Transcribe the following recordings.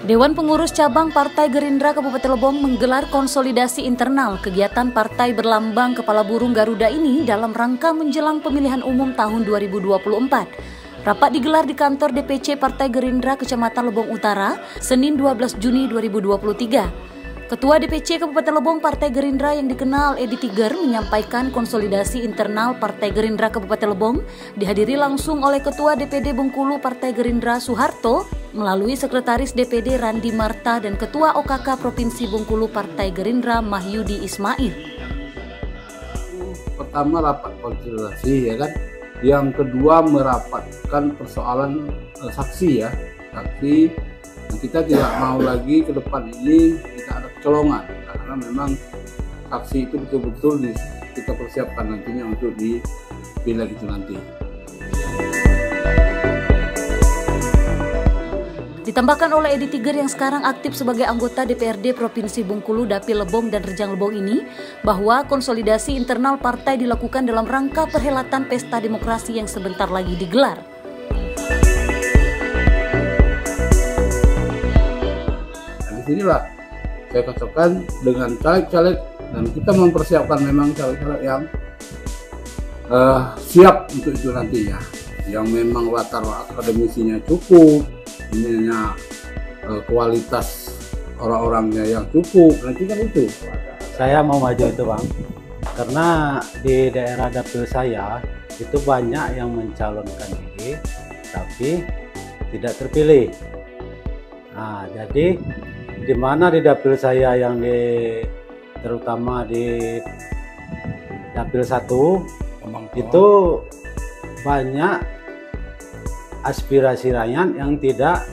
Dewan Pengurus Cabang Partai Gerindra Kabupaten Lebong menggelar konsolidasi internal kegiatan partai berlambang kepala burung Garuda ini dalam rangka menjelang pemilihan umum tahun 2024. Rapat digelar di kantor DPC Partai Gerindra Kecamatan Lebong Utara, Senin 12 Juni 2023. Ketua DPC Kabupaten Lebong Partai Gerindra yang dikenal Edi Tiger menyampaikan konsolidasi internal Partai Gerindra Kabupaten Lebong dihadiri langsung oleh Ketua DPD Bengkulu Partai Gerindra Suharto melalui Sekretaris DPD Randi Marta dan Ketua OKK Provinsi Bengkulu Partai Gerindra Mahyudi Ismail. Pertama rapat konsolidasi, ya kan. Yang kedua merapatkan persoalan saksi, ya. Saksi, kita tidak mau lagi ke depan ini kita ada kecolongan, karena memang saksi itu betul-betul kita persiapkan nantinya untuk di pileg itu nanti. Ditambahkan oleh Edi Tiger yang sekarang aktif sebagai anggota DPRD Provinsi Bengkulu, Dapil Lebong dan Rejang Lebong ini, bahwa konsolidasi internal partai dilakukan dalam rangka perhelatan Pesta Demokrasi yang sebentar lagi digelar. Inilah saya katakan dengan caleg-caleg, dan kita mempersiapkan memang caleg-caleg yang siap untuk itu nantinya, yang memang latar akademisinya cukup, ininya kualitas orang-orangnya yang cukup, nanti kan itu. Saya mau maju itu, Bang, karena di daerah dapil saya itu banyak yang mencalonkan diri tapi tidak terpilih. Nah, jadi di mana di dapil saya yang terutama di dapil 1 itu banyak aspirasi rakyat yang tidak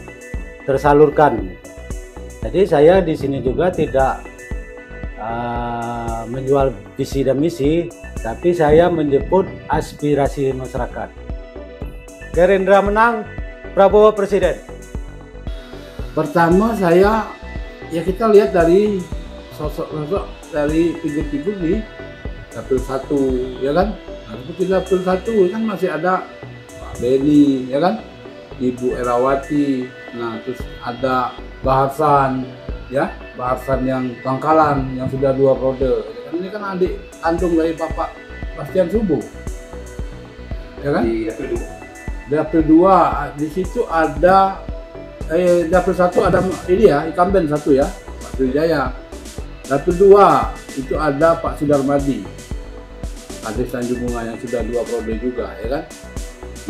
tersalurkan. Jadi saya di sini juga tidak menjual visi dan misi, tapi saya menjemput aspirasi masyarakat. Gerindra menang, Prabowo presiden. Pertama ya kita lihat dari sosok-sosok dari figur-figur di dapil 1, ya kan. Nah, seperti dapil 1 kan masih ada Pak Beni, ya kan, Ibu Erawati, nah terus ada Bahasan, ya, Bahasan yang Bangkalan yang sudah 2 periode. Ini kan adik kandung dari Bapak Bastian Subuh, ya kan. Di dapil 2 di situ ada dapil 1 ada ini ya, incumbent 1 ya, Pak Sriwijaya. Dapil 2 itu ada Pak Sudarmadi, Ades Tanjung Bunga yang sudah 2 periode juga, ya kan.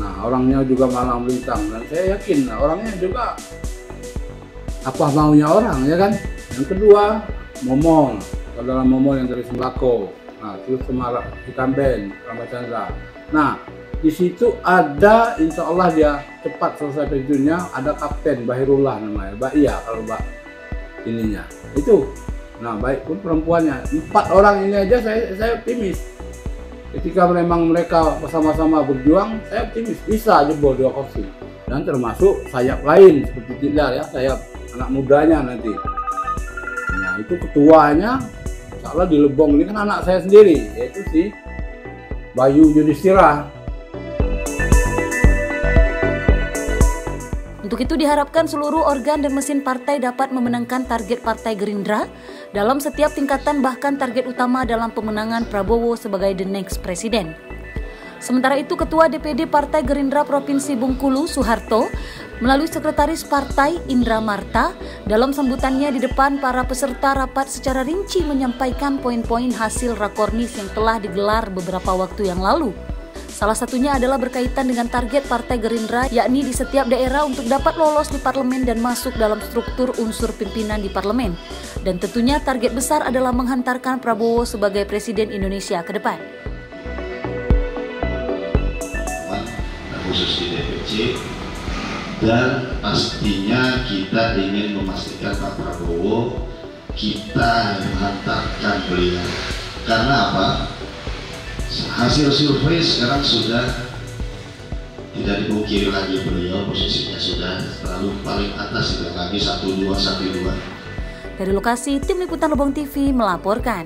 Nah, orangnya juga malang melintang, dan saya yakin orangnya juga apa maunya orang, ya kan. Yang kedua Momol, saudara Momol yang dari Sembako. Nah, terus Semarang incumbent Ramachandra. Nah, di situ ada, insya Allah dia cepat selesai pensiunnya, ada Kapten Bahirullah namanya, Mbak Iya kalau Mbak ininya itu. Nah, baik pun perempuannya, 4 orang ini aja saya optimis. Ketika memang mereka bersama-sama berjuang, saya optimis bisa jebol 2 kursi. Dan termasuk sayap lain seperti Tidar, ya, sayap anak mudanya nanti. Nah, itu ketuanya, insya Allah di Lebong ini kan anak saya sendiri, yaitu si Bayu Yudhistira. Untuk itu diharapkan seluruh organ dan mesin partai dapat memenangkan target Partai Gerindra dalam setiap tingkatan, bahkan target utama dalam pemenangan Prabowo sebagai the next presiden. Sementara itu Ketua DPD Partai Gerindra Provinsi Bengkulu Suharto melalui Sekretaris Partai Indra Marta dalam sambutannya di depan para peserta rapat secara rinci menyampaikan poin-poin hasil rakornis yang telah digelar beberapa waktu yang lalu. Salah satunya adalah berkaitan dengan target Partai Gerindra, yakni di setiap daerah untuk dapat lolos di parlemen dan masuk dalam struktur unsur pimpinan di parlemen. Dan tentunya target besar adalah menghantarkan Prabowo sebagai Presiden Indonesia ke depan. Khusus di DPC, dan pastinya kita ingin memastikan Pak Prabowo kita menghantarkan beliau. Karena apa? Hasil survei sekarang sudah tidak dipungkiri lagi, beliau posisinya sudah terlalu paling atas, tidak lagi 1-2. Dari lokasi, Tim Liputan Lebong TV melaporkan.